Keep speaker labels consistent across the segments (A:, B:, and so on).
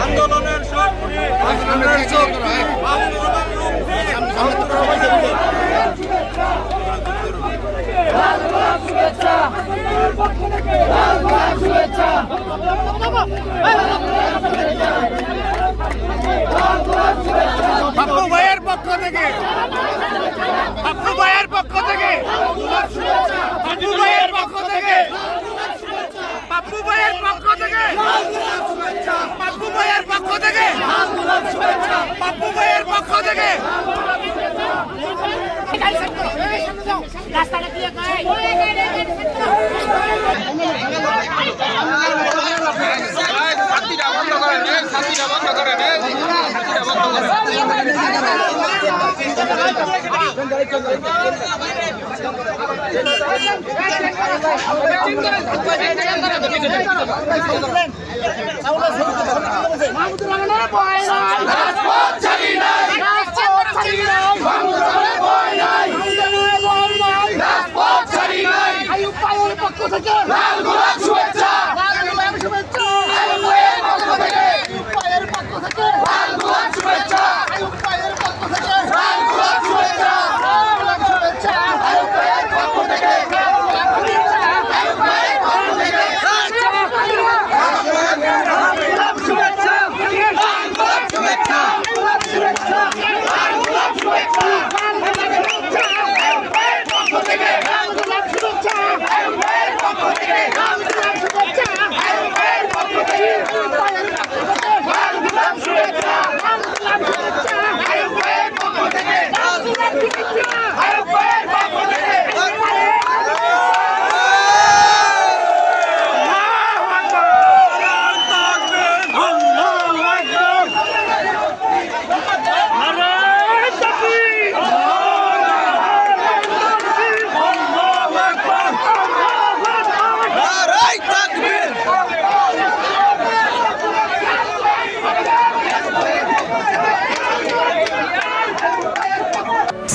A: আন্দোলনের শক্তি
B: পাপ্পু ভাইয়ের পক্ষ থেকে পাপ্পু ভাইয়ের পক্ষ থেকে পাপ্পু ভাইয়ের পক্ষ থেকে পাপ্পু ভাইয়ের পক্ষ থেকে পাপ্পু ভাইয়ের পক্ষ থেকে পাপ্পু ভাইয়ের পক্ষ থেকে রাস্তাটা দিয়ে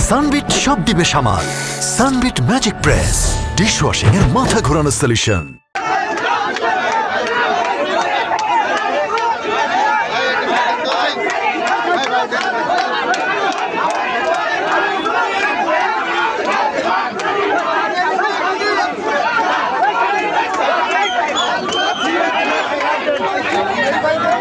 C: সানবিট সব দিবে সামাল। সানবিট ম্যাজিক প্রেস ডিশওয়াশিং এর মাথা ঘোরানো সলিউশন।
D: Bye.